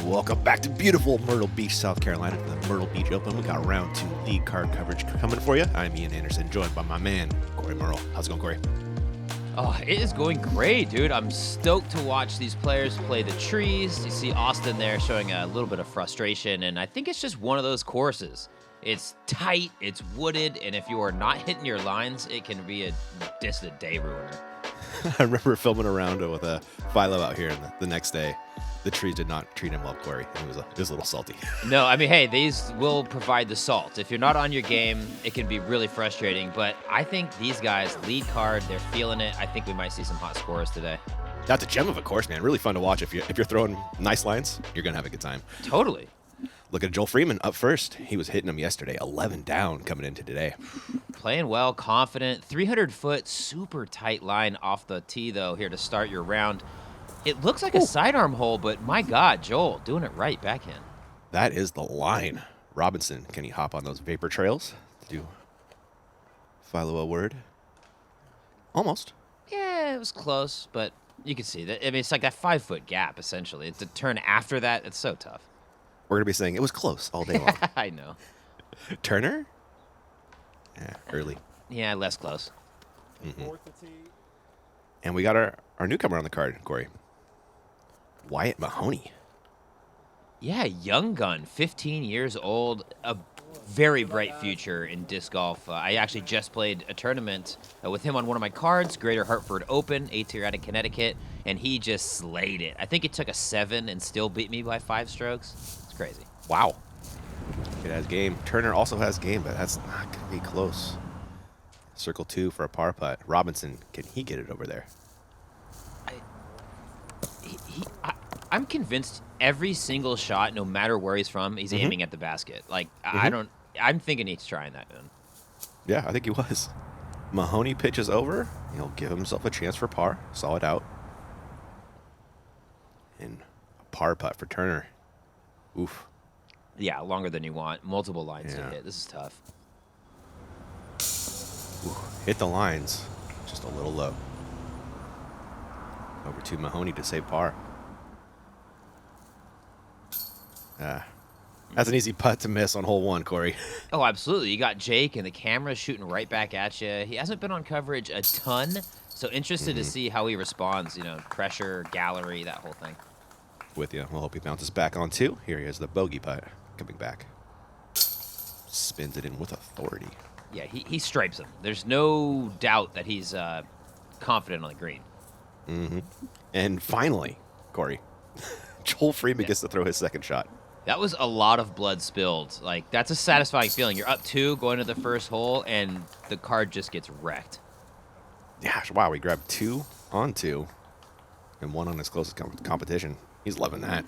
Welcome back to beautiful Myrtle Beach, South Carolina, for the Myrtle Beach Open. We got round 2 league card coverage coming for you. I'm Ian Anderson, joined by my man, Corey Myrtle. How's it going, Corey? Oh, it is going great, dude. I'm stoked to watch these players play the trees. You see Austin there showing a little bit of frustration, and I think it's just one of those courses. It's tight, it's wooded, and if you are not hitting your lines, it can be just a day ruiner. I remember filming a round with a Philo out here, and the next day, the trees did not treat him well, Corey. It was a little salty. No, I mean, hey, these will provide the salt. If you're not on your game, it can be really frustrating, but I think these guys, lead card, they're feeling it. I think we might see some hot scores today. That's a gem of a course, man. Really fun to watch. If you're throwing nice lines, you're going to have a good time. Totally. Look at Joel Freeman up first. He was hitting them yesterday, 11 down coming into today. Playing well, confident, 300-foot, super tight line off the tee, though, here to start your round. It looks like a sidearm hole, but my God, Joel, doing it right backhand. That is the line. Robinson, can he hop on those vapor trails? Do Philo a word? Almost. Yeah, it was close, but you can see that. I mean, it's like that 5-foot gap, essentially. It's a turn after that. It's so tough. We're going to be saying it was close all day long. I know. Turner? Yeah, early. Yeah, less close. Mm-hmm. And we got our newcomer on the card, Corey. Wyatt Mahoney. Yeah, young gun, 15 years old, a very bright future in disc golf. I actually just played a tournament with him on one of my cards, Greater Hartford Open, A-tier out of Connecticut, and he just slayed it. I think it took a 7 and still beat me by 5 strokes. It's crazy. Wow. It has game. Turner also has game, but that's not going to be close. Circle 2 for a par putt. Robinson, can he get it over there? I'm convinced every single shot, no matter where he's from, he's aiming at the basket. Like, I'm thinking he's trying that, man. Yeah, I think he was. Mahoney pitches over. He'll give himself a chance for par. Saw it out. And a par putt for Turner. Oof. Yeah, longer than you want. Multiple lines to hit. This is tough. Ooh, hit the lines. Just a little low. Over to Mahoney to save par. That's an easy putt to miss on hole 1, Corey. Oh, absolutely. You got Jake, and the camera's shooting right back at you. He hasn't been on coverage a ton, so interested to see how he responds. You know, pressure, gallery, that whole thing. With you. We'll hope he bounces back on 2. Here he is, the bogey putt coming back. Spins it in with authority. Yeah, he stripes him. There's no doubt that he's confident on the green. Mm-hmm. And finally, Corey, Joel Freeman gets to throw his second shot. That was a lot of blood spilled. Like, that's a satisfying feeling. You're up 2 going to the first hole, and the card just gets wrecked. Yeah, wow, he grabbed 2 on 2 and 1 on his closest competition. He's loving that.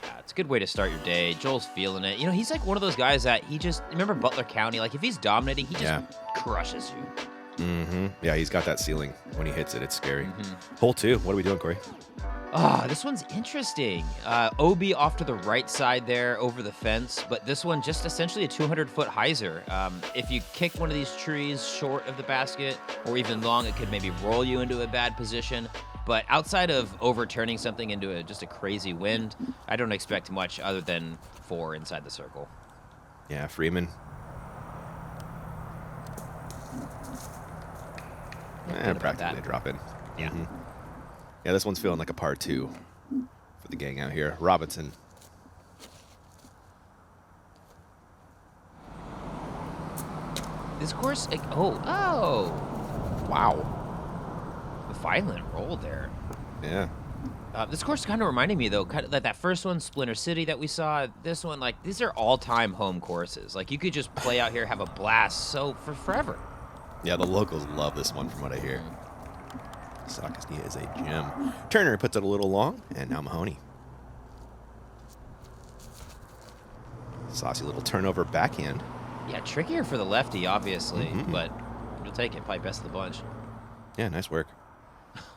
Yeah, it's a good way to start your day. Joel's feeling it. You know, he's like one of those guys that remember Butler County? Like, if he's dominating, he just crushes you. Mm-hmm. Yeah, he's got that ceiling. When he hits it, it's scary. Hole 2, what are we doing, Corey? Oh, this one's interesting. OB off to the right side there over the fence, but this one just essentially a 200-foot hyzer. If you kick one of these trees short of the basket or even long, it could maybe roll you into a bad position. But outside of overturning something into just a crazy wind, I don't expect much other than 4 inside the circle. Yeah, Freeman. Practically a drop in. Yeah. Mm-hmm. Yeah, this one's feeling like a par 2 for the gang out here. Robinson. This course, like, wow. The violent roll there. Yeah. This course kind of reminded me, though, that first one, Splinter City, that we saw. This one, like, these are all-time home courses. Like, you could just play out here, have a blast, for forever. Yeah, the locals love this one from what I hear. Saukesney is a gem. Turner puts it a little long, and now Mahoney. Saucy little turnover backhand. Yeah, trickier for the lefty, obviously, but you'll take it. Probably best of the bunch. Yeah, nice work.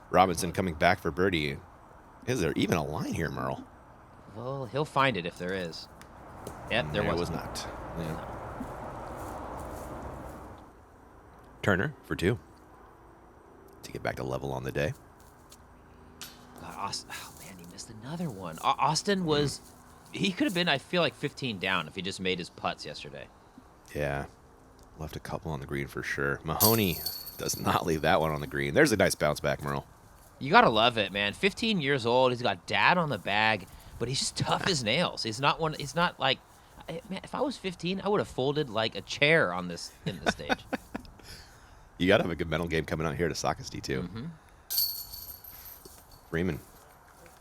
Robinson coming back for birdie. Is there even a line here, Myrtle? Well, he'll find it if there is. Yep, there was not. Yeah. Turner for 2 to get back to level on the day. God, Austin, oh man, he missed missed another one. Austin was, he could have been, I feel like, 15 down if he just made his putts yesterday. Yeah. Left a couple on the green for sure. Mahoney does not leave that one on the green. There's a nice bounce back, Myrtle. You got to love it, man. 15 years old. He's got dad on the bag, but he's just tough as nails. He's not like, man, if I was 15, I would have folded like a chair in this stage. You got to have a good mental game coming out here to Sockesty, too. Mm-hmm. Freeman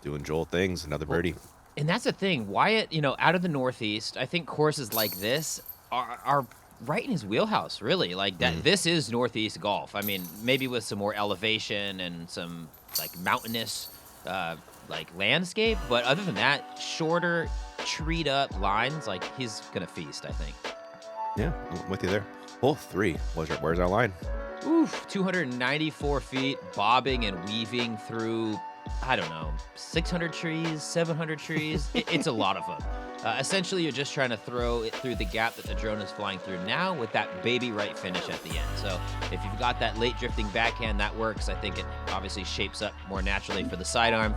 doing Joel things, another birdie. And that's the thing. Wyatt, out of the Northeast, I think courses like this are right in his wheelhouse, really. Like that. This is Northeast golf. I mean, maybe with some more elevation and some like mountainous like landscape, but other than that, shorter, treed up lines, like he's gonna feast, I think. Yeah, I'm with you there. Hole 3. Where's our line? Oof, 294 feet, bobbing and weaving through, I don't know, 600 trees, 700 trees. It's a lot of them. Essentially, you're just trying to throw it through the gap that the drone is flying through now with that baby right finish at the end. So if you've got that late drifting backhand, that works. I think it obviously shapes up more naturally for the sidearm,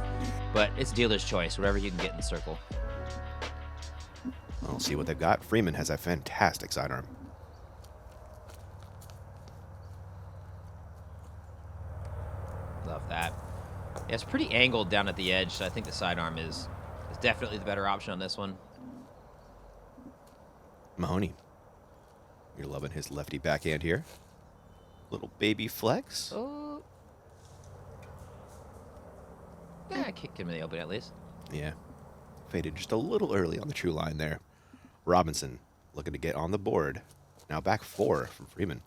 but it's dealer's choice, whatever you can get in the circle. I'll see what they've got. Freeman has a fantastic sidearm. Love that. Yeah, it's pretty angled down at the edge, so I think the sidearm is definitely the better option on this one. Mahoney. You're loving his lefty backhand here. Little baby flex. Oh. Yeah, I kicked him in the open at least. Yeah. Faded just a little early on the true line there. Robinson looking to get on the board. Now back 4 from Freeman.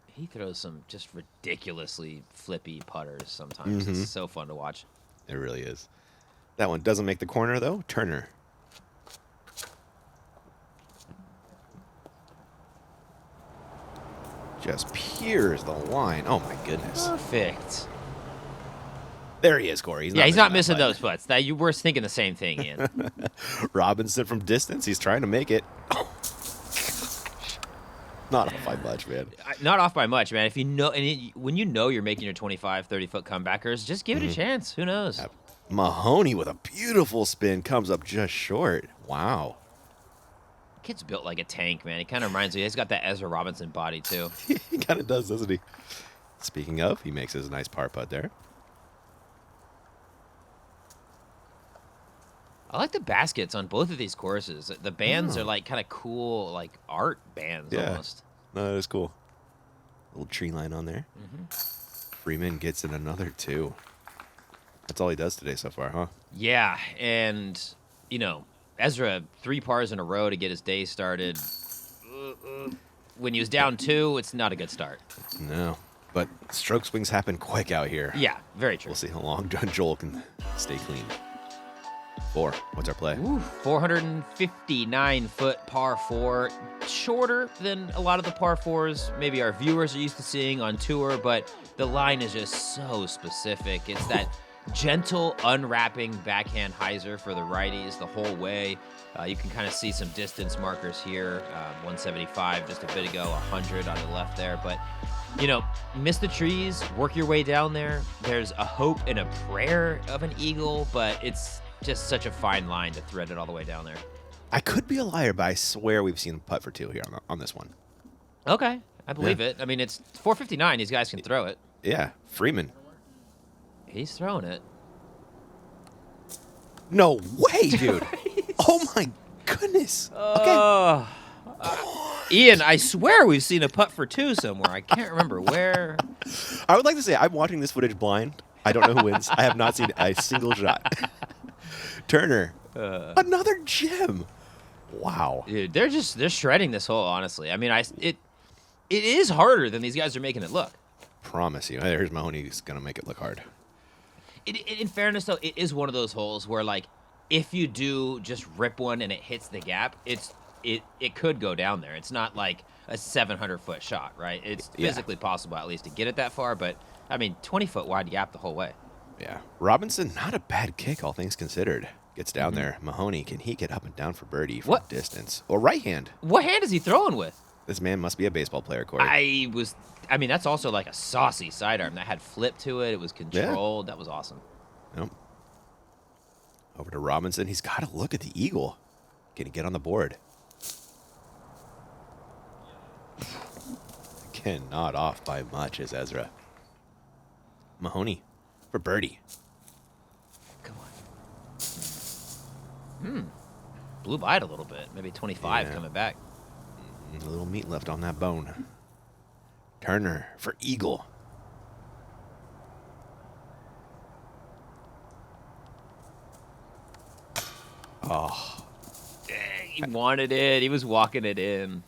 He throws some just ridiculously flippy putters sometimes. It's so fun to watch. It really is. That one doesn't make the corner, though. Turner. Just peers the line. Oh, my goodness. Perfect. There he is, Corey. He's not missing those putts. You were thinking the same thing, Ian. Robinson from distance. He's trying to make it. Not off by much, man. Not off by much, man. If you know, when you know you're making your 25, 30-foot comebackers, just give it a chance. Who knows? Mahoney with a beautiful spin comes up just short. Wow. Kid's built like a tank, man. He kind of reminds me. He's got that Ezra Robinson body, too. He kind of does, doesn't he? Speaking of, he makes his nice par putt there. I like the baskets on both of these courses. The bands are like kind of cool, like art bands almost. No, that is cool. Little tree line on there. Freeman gets in another 2. That's all he does today so far, huh? Yeah, and, Ezra, 3 pars in a row to get his day started. When he was down 2, it's not a good start. No, but stroke swings happen quick out here. Yeah, very true. We'll see how long Joel can stay clean. 4. What's our play? 459-foot par 4. Shorter than a lot of the par 4s maybe our viewers are used to seeing on tour, but the line is just so specific. It's that gentle unwrapping backhand hyzer for the righties the whole way. You can kind of see some distance markers here. 175 just a bit ago, 100 on the left there. But, miss the trees, work your way down there. There's a hope and a prayer of an eagle, but it's just such a fine line to thread it all the way down there. I could be a liar, but I swear we've seen him putt for 2 here on this one. Okay, I believe it. I mean, it's 459. These guys can throw it. Yeah, Freeman. He's throwing it. No way, dude. Oh, my goodness. Okay. Ian, I swear we've seen a putt for 2 somewhere. I can't remember where. I would like to say I'm watching this footage blind. I don't know who wins. I have not seen a single shot. Turner. Another gem. Wow. Dude, they're shredding this hole, honestly. I mean, it is harder than these guys are making it look. Promise you. Here's Mahoney who's going to make it look hard. In fairness, though, it is one of those holes where, like, if you do just rip one and it hits the gap, it could go down there. It's not like a 700-foot shot, right? It's physically possible, at least, to get it that far, but, I mean, 20-foot wide gap the whole way. Yeah. Robinson, not a bad kick, all things considered. Gets down there. Mahoney, can he get up and down for birdie from distance? Or right hand. What hand is he throwing with? This man must be a baseball player, Corey. I mean, that's also like a saucy sidearm that had flip to it. It was controlled. Yeah. That was awesome. Nope. Over to Robinson. He's got to look at the eagle. Can he get on the board? Again, not off by much is Ezra. Mahoney for birdie. Come on. Blew by it a little bit. Maybe 25 coming back. A little meat left on that bone. Turner for eagle. Oh. Dang, he wanted it. He was walking it in.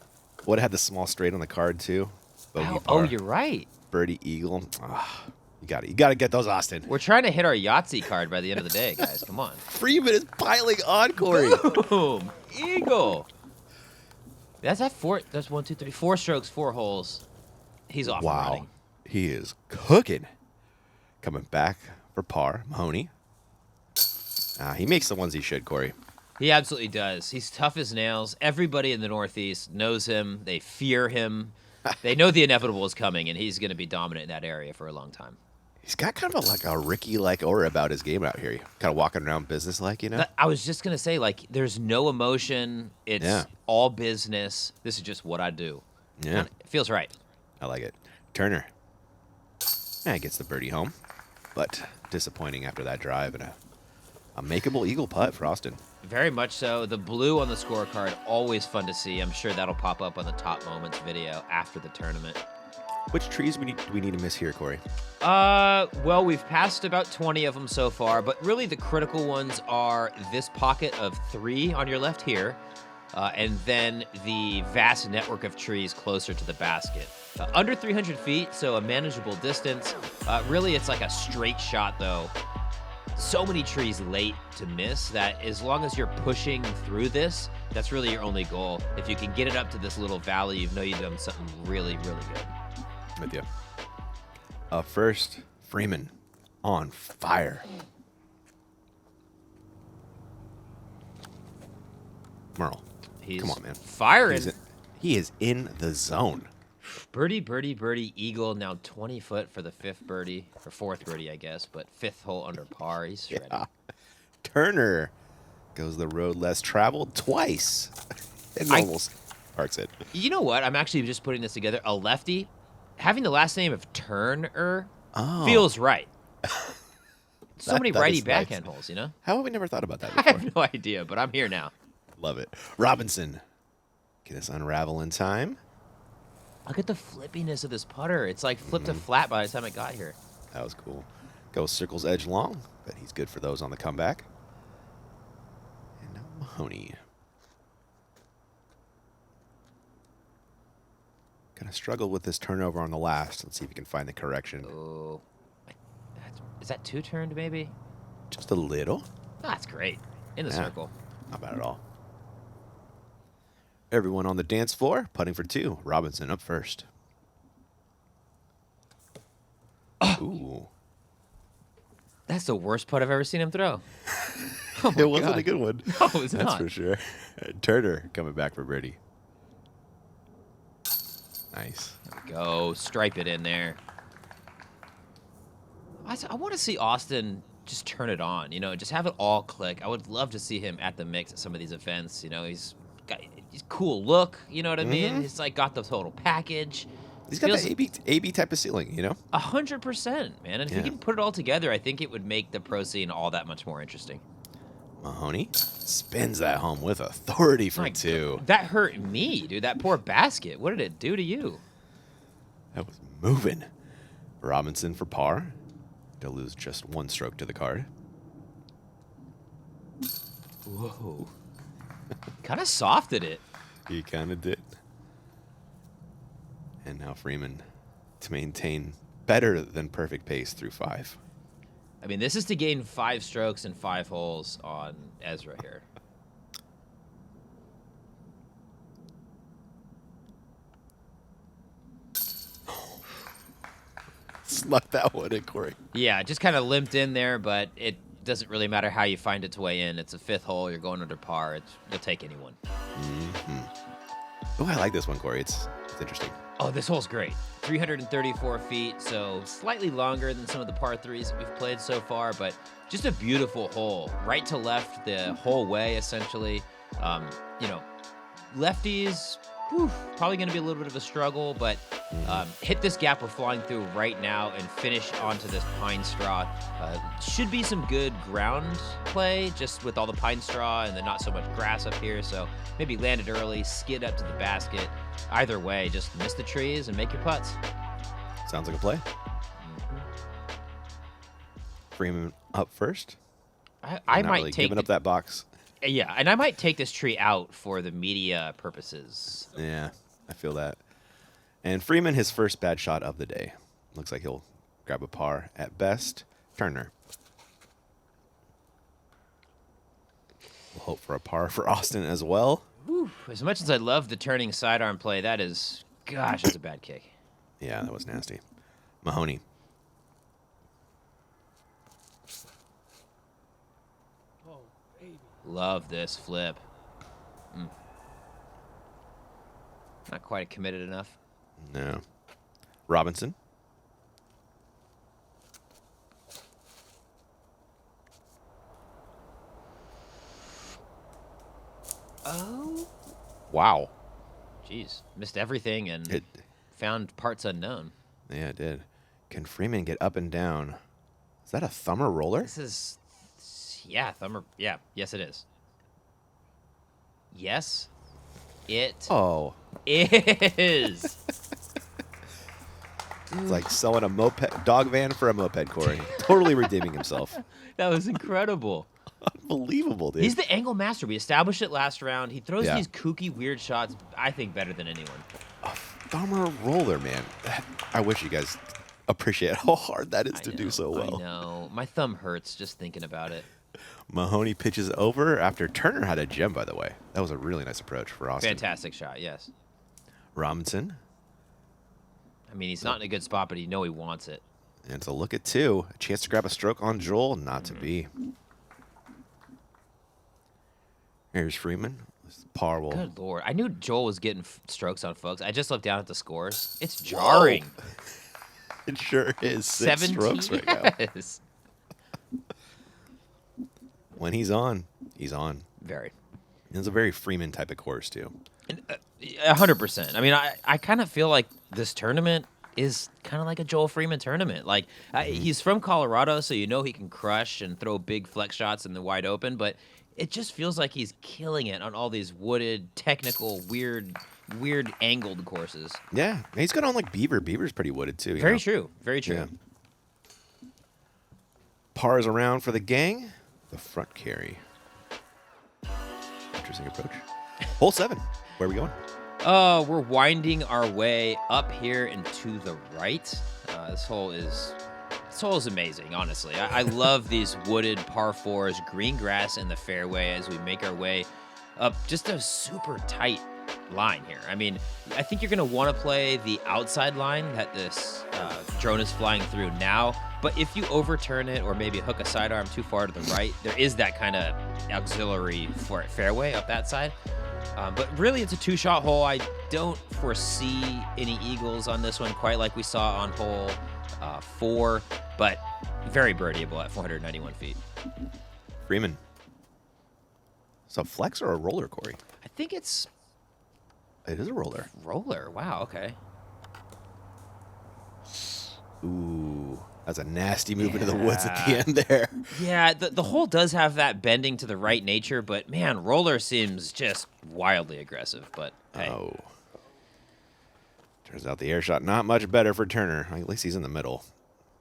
Would have had the small straight on the card, too. Bogey Oh, par. you're right. Birdie, eagle. Ah, you got to get those, Austin. We're trying to hit our Yahtzee card by the end of the day, guys. Come on. Freeman is piling on, Corey. Boom. Eagle. That's at four. That's 1, 2, 3, 4 strokes, 4 holes. He's off and Wow. running. He is cooking. Coming back for par. Mahoney. He makes the ones he should, Corey. He absolutely does. He's tough as nails. Everybody in the Northeast knows him. They fear him. They know the inevitable is coming, and he's going to be dominant in that area for a long time. He's got kind of a Ricky-like aura about his game out here. Kind of walking around business-like, you know? I was just going to say, like, there's no emotion. It's all business. This is just what I do. Yeah. It feels right. I like it. Turner. Gets the birdie home, but disappointing after that drive and a makeable eagle putt for Austin. Very much so. The blue on the scorecard, always fun to see. I'm sure that'll pop up on the Top Moments video after the tournament. Which trees do we need to miss here, Corey? Well, we've passed about 20 of them so far, but really the critical ones are this pocket of 3 on your left here, and then the vast network of trees closer to the basket. Under 300 feet, so a manageable distance. Really, it's like a straight shot, though. So many trees late to miss that as long as you're pushing through this, that's really your only goal. If you can get it up to this little valley, you know you've done something really, really good. With you. First, Freeman on fire. Myrtle, come on, man. Firing. He is in the zone. Birdie, birdie, birdie, eagle. Now 20 foot for the 5th birdie, or 4th birdie, I guess, but 5th hole under par. He's shredding. Yeah. Turner goes the road less traveled twice and almost parks it. You know what? I'm actually just putting this together. A lefty, having the last name of Turner feels right. So many righty backhand holes, you know? How have we never thought about that I before? have no idea, but I'm here now. Love it. Robinson. Can this unravel in time? Look at the flippiness of this putter. It's like flipped to flat by the time it got here. That was cool. Goes circles edge long, but he's good for those on the comeback. And now Mahoney. Gonna struggle with this turnover on the last. Let's see if we can find the correction. Oh, is that 2-turned maybe? Just a little. That's great. In the circle. Not bad at all. Everyone on the dance floor, putting for 2. Robinson up first. Ooh. That's the worst putt I've ever seen him throw. It wasn't a good one. No, it was That's not. for sure. Turner coming back for birdie. Nice. There we go. Stripe it in there. I want to see Austin just turn it on, you know, just have it all click. I would love to see him at the mix at some of these events. You know, he's cool look, you know what I mean? He's like got the total package. He's got that AB type of ceiling, you know? 100%, man. And if he can put it all together, I think it would make the pro scene all that much more interesting. Mahoney spins that home with authority for 2. That hurt me, dude. That poor basket. What did it do to you? That was moving. Robinson for par. To lose just 1 stroke to the card. Whoa. Kind of softed it. He kind of did. And now Freeman to maintain better than perfect pace through 5. I mean, this is to gain 5 strokes and 5 holes on Ezra here. Snuck that one in, Corey. Yeah, just kind of limped in there, but it doesn't really matter how you find its way in. It's a 5th hole. You're going under par. You'll take anyone. Oh, I like this one, Corey. It's interesting. Oh, this hole's great. 334 feet, so slightly longer than some of the par threes that we've played so far, but just a beautiful hole. Right to left the whole way, essentially. You know, lefties, probably going to be a little bit of a struggle, but hit this gap we're flying through right now and finish onto this pine straw. Should be some good ground play, just with all the pine straw and then not so much grass up here, so maybe land it early, skid up to the basket. Either way, just miss the trees and make your putts. Sounds like a play. Freeman up first. I Not might really take giving up that box. Yeah, and I might take this tree out for the media purposes. Yeah, I feel that. And Freeman, his first bad shot of the day. Looks like he'll grab a par at best. Turner. We'll hope for a par for Austin as well. Whew. As much as I love the turning sidearm play, that is, gosh, that's a bad kick. Yeah, that was nasty. Mahoney. Love this flip. Not quite committed enough. No. Robinson. Oh. Wow. Jeez. Missed everything and found parts unknown. Yeah, it did. Can Freeman get up and down? Is that a thumber roller? This is... Yeah, thumber... Yeah, yes it is. Yes, it is. It's like selling a moped dog van for a moped, Corey. Totally redeeming himself. That was incredible. Unbelievable, dude. He's the angle master. We established it last round. He throws Yeah. these kooky, weird shots, I think, better than anyone. A thumber roller, man. I wish you guys appreciate how hard that is to do so well. I know. My thumb hurts just thinking about it. Mahoney pitches over after Turner had a gem, by the way. That was a really nice approach for Austin. Fantastic shot, yes. Robinson. I mean, he's not in a good spot, but you know he wants it. And it's a look at two. A chance to grab a stroke on Joel. Not to be. Here's Freeman. Par will. Good Lord. I knew Joel was getting strokes on folks. I just looked down at the scores. It's jarring. Whoa. It sure is. 6 strokes right now. Yes. When he's on, he's on. Very. It's a very Freeman type of course, too. 100%. I mean, I kind of feel like this tournament is kind of like a Joel Freeman tournament. Like, he's from Colorado, so you know he can crush and throw big flex shots in the wide open, but it just feels like he's killing it on all these wooded, technical, weird angled courses. Yeah. He's got on like Beaver. Beaver's pretty wooded, too. Very true. Very true. Yeah. Pars around for the gang. The front carry. Interesting approach. Hole 7. Where are we going? We're winding our way up here and to the right. This hole is amazing, honestly. I love these wooded par 4s, green grass in the fairway as we make our way up just a super tight line here. I mean, I think you're going to want to play the outside line that this drone is flying through now. But if you overturn it or maybe hook a sidearm too far to the right, there is that kind of auxiliary for fairway up that side. But really, it's a 2-shot hole. I don't foresee any eagles on this one, quite like we saw on hole 4, but very birdieable at 491 feet. Freeman. Is it a flex or a roller, Corey? I think it's It is a roller. roller. Wow, okay. Ooh, that's a nasty move into the woods at the end there. Yeah, the hole does have that bending to the right nature, but man, roller seems just wildly aggressive. But hey. Oh. Turns out the air shot not much better for Turner. At least he's in the middle,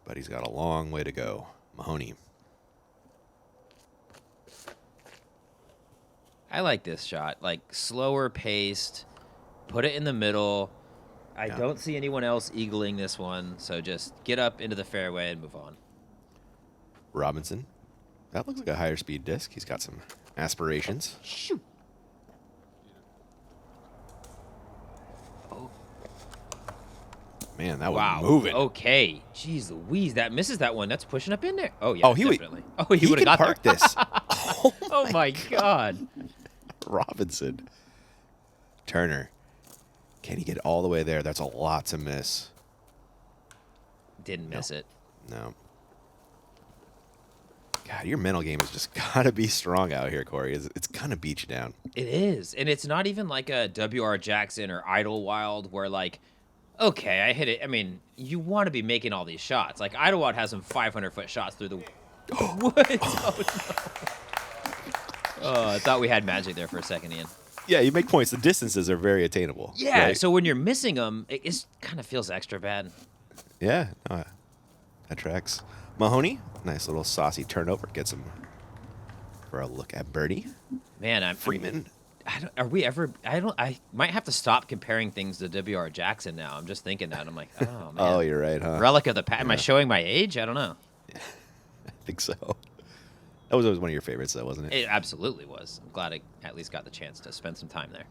but he's got a long way to go. Mahoney. I like this shot. Like, slower paced, put it in the middle. I don't see anyone else eagling this one, so just get up into the fairway and move on. Robinson. That looks like a higher speed disc. He's got some aspirations. Shoot. Man, that Wow. was moving. Okay. Jeez Louise, that misses that one. That's pushing up in there. Oh, yeah, Oh, he would- definitely. Oh, he would could have got park there. this. Oh, my God. Robinson. Turner. Can he get all the way there? That's a lot to miss. Didn't miss it. No. God, your mental game has just got to be strong out here, Corey. It's going to beat you down. It is. And it's not even like a W.R. Jackson or Idlewild where, like, okay, I hit it. I mean, you want to be making all these shots. Like, Idlewild has some 500-foot shots through the woods. Oh, no. Oh, I thought we had magic there for a second, Ian. Yeah, you make points. The distances are very attainable. Yeah, right? so when you're missing them, it kind of feels extra bad. Yeah, no, that tracks. Mahoney, nice little saucy turnover. Gets him for a look at birdie. Man, I'm Freeman. I might have to stop comparing things to W.R. Jackson now. I'm just thinking that. I'm like, oh, man. Oh, you're right, huh? Relic of the past. Am I showing my age? I don't know. I think so. That was always one of your favorites, though, wasn't it? It absolutely was. I'm glad I at least got the chance to spend some time there.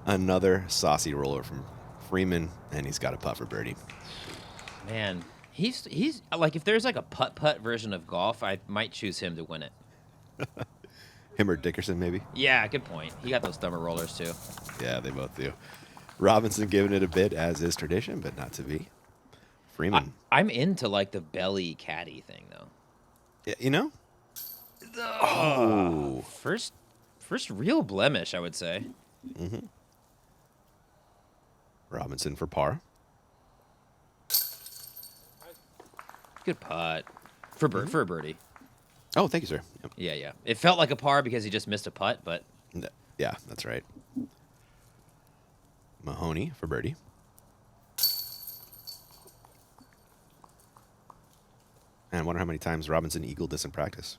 Another saucy roller from Freeman, and he's got a putt for birdie. Man, he's like, if there's like a putt-putt version of golf, I might choose him to win it. Him or Dickerson, maybe? Yeah, good point. He got those thumber rollers, too. Yeah, they both do. Robinson giving it a bit, as is tradition, but not to be. Freeman. I'm into, like, the belly caddy thing, though. Yeah, you know? Oh. First real blemish, I would say. Mm-hmm. Robinson for par. Good putt. For a birdie. Oh, thank you, sir. Yep. Yeah. It felt like a par because he just missed a putt, but... Yeah, that's right. Mahoney for birdie. And I wonder how many times Robinson eagled this in practice.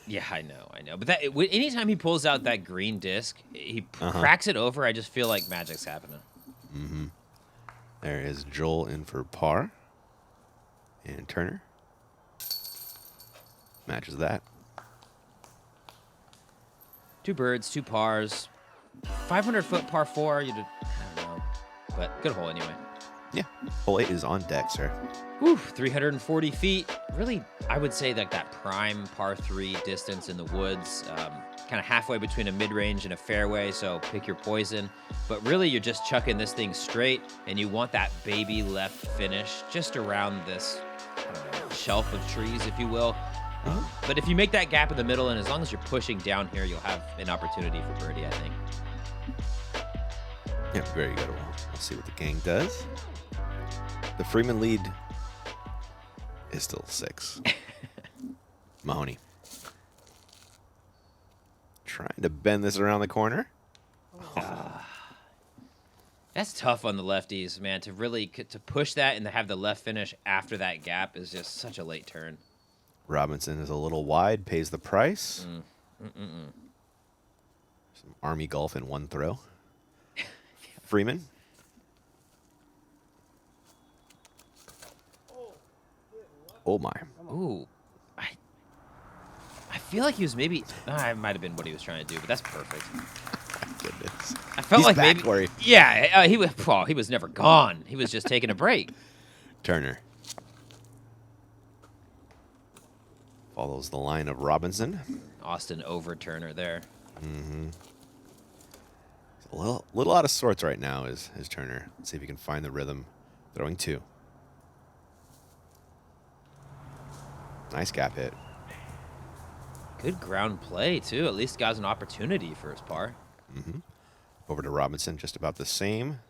Yeah, I know. But anytime he pulls out that green disc, he cracks it over, I just feel like magic's happening. Mm-hmm. There is Joel in for par. And Turner matches that. 2 birds, 2 pars. 500-foot par 4. I don't know. But good hole anyway. Yeah. Hole 8 is on deck, sir. Whew, 340 feet. Really, I would say like that prime par 3 distance in the woods. Kind of halfway between a mid-range and a fairway, so pick your poison. But really, you're just chucking this thing straight, and you want that baby left finish just around this shelf of trees, if you will. But if you make that gap in the middle, and as long as you're pushing down here, you'll have an opportunity for birdie, I think. Yeah, very good. We'll see what the gang does. The Freeman lead is still 6. Mahoney. Trying to bend this around the corner. That's tough on the lefties, man. To really to push that and to have the left finish after that gap is just such a late turn. Robinson is a little wide, pays the price. Some Army golf in one throw. Freeman. Oh, my. Ooh. I feel like he was maybe... it might have been what he was trying to do, but that's perfect. Goodness. I felt He's like back, maybe... Corey. Yeah, he was never gone. He was just taking a break. Turner. Follows the line of Robinson. Austin overturner there. Mm-hmm. A little out of sorts right now is Turner. Let's see if he can find the rhythm. Throwing 2. Nice gap hit. Good ground play, too. At least got an opportunity for his par. Mm-hmm. Over to Robinson, just about the same.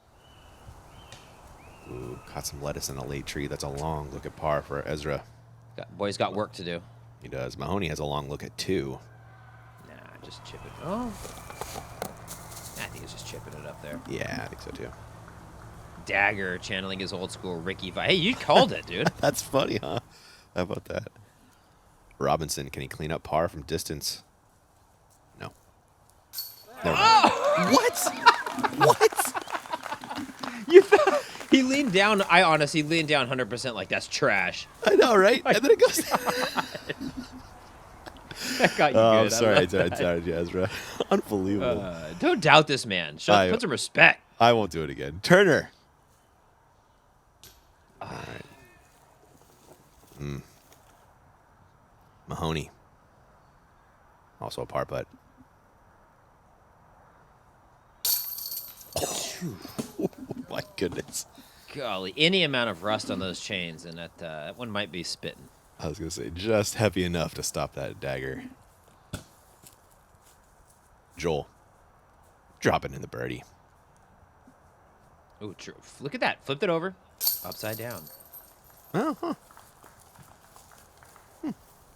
Ooh, caught some lettuce in a late tree. That's a long look at par for Ezra. Boy's got work to do. He does. Mahoney has a long look at 2. Nah, just chip it. Oh. I think he's just chipping it up there. Yeah, I think so, too. Dagger channeling his old school Ricky vibe. Hey, you called it, dude. That's funny, huh? How about that? Robinson, can he clean up par from distance? No. Never mind. What? What? You thought he leaned down. I honestly leaned down 100% like that's trash. I know, right? And then it goes. That got you good. I'm sorry. I doubted you, Ezra. Unbelievable. Don't doubt this man. Put some respect. I won't do it again. Turner. All right. Mahoney. Also a par putt. goodness. Golly, any amount of rust on those chains, and that one might be spitting. I was going to say, just heavy enough to stop that dagger. Joel, dropping in the birdie. Ooh, look at that. Flipped it over. Upside down. Oh, huh.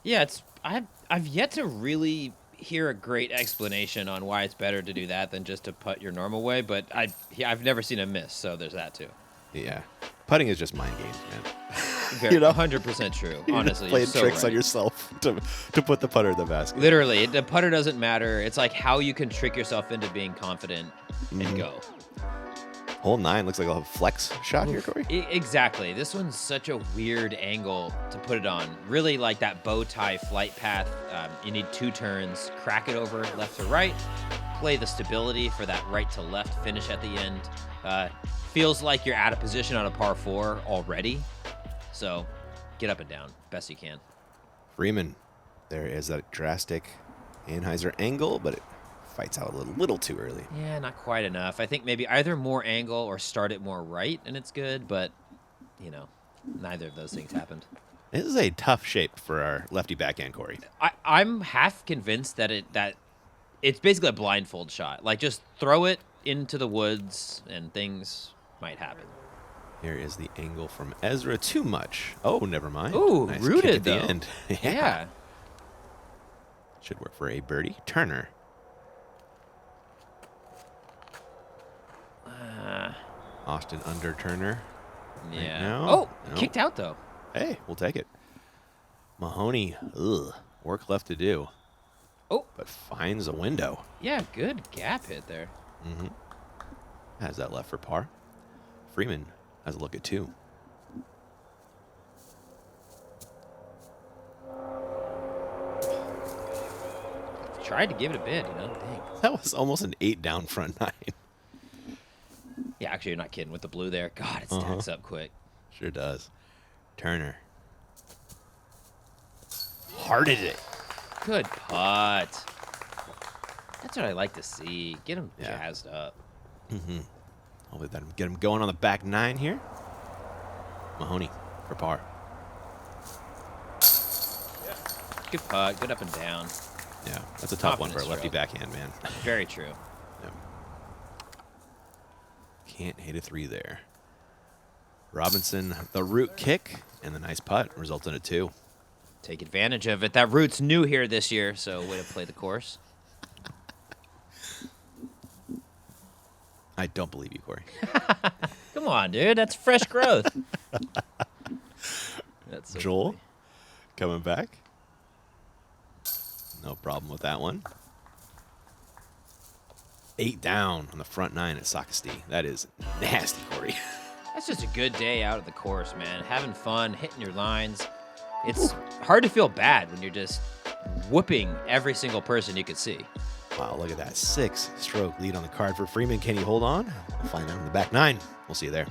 Yeah, I've yet to really hear a great explanation on why it's better to do that than just to putt your normal way, but I've never seen a miss, so there's that too. Yeah. Putting is just mind games, man. Very, 100% true, honestly. Playing so tricks right. on yourself to put the putter in the basket. Literally, the putter doesn't matter. It's like how you can trick yourself into being confident and go. Hole 9 looks like a flex shot here, Corey. Exactly. This one's such a weird angle to put it on. Really like that bow tie flight path. You need 2 turns, crack it over left to right, play the stability for that right to left finish at the end. Feels like you're out of position on a par 4 already. So get up and down best you can. Freeman, there is that drastic Anheuser angle, but it fights out a little too early. Yeah, not quite enough. I think maybe either more angle or start it more right, and it's good, but, neither of those things happened. This is a tough shape for our lefty backhand, Corey. I'm half convinced that it's basically a blindfold shot. Like, just throw it into the woods, and things might happen. Here is the angle from Ezra. Too much. Oh, never mind. Ooh, nice rooted, kick at though. the end. Yeah. Should work for a birdie. Turner. Austin under Turner. Yeah. Right now. Oh, No. kicked out, though. Hey, we'll take it. Mahoney. Ugh. Work left to do. Oh. But finds a window. Yeah, good gap hit there. Mm-hmm. Has that left for par. Freeman has a look at 2. Tried to give it a bid, Dang. That was almost an 8 down front 9. Yeah, actually, you're not kidding with the blue there. God, it stacks up quick. Sure does. Turner. Hearted it. Good putt. That's what I like to see. Get him Yeah. jazzed up. Mm-hmm. Hopefully that'll get him going on the back 9 here. Mahoney for par. Good putt. Good up and down. Yeah, that's a tough one for a Confidence lefty stroke. backhand, man. Very true. Yeah. Can't hit a 3 there. Robinson, the root kick, and the nice putt results in a 2. Take advantage of it. That route's new here this year, so way to play the course. I don't believe you, Corey. Come on, dude. That's fresh growth. That's so Joel funny. coming back. No problem with that one. 8 down on the front 9 at Socastee. That is nasty, Corey. That's just a good day out of the course, man. Having fun, hitting your lines. It's hard to feel bad when you're just whooping every single person you could see. Wow, look at that 6-stroke lead on the card for Freeman. Can he hold on? We'll find out in the back 9. We'll see you there.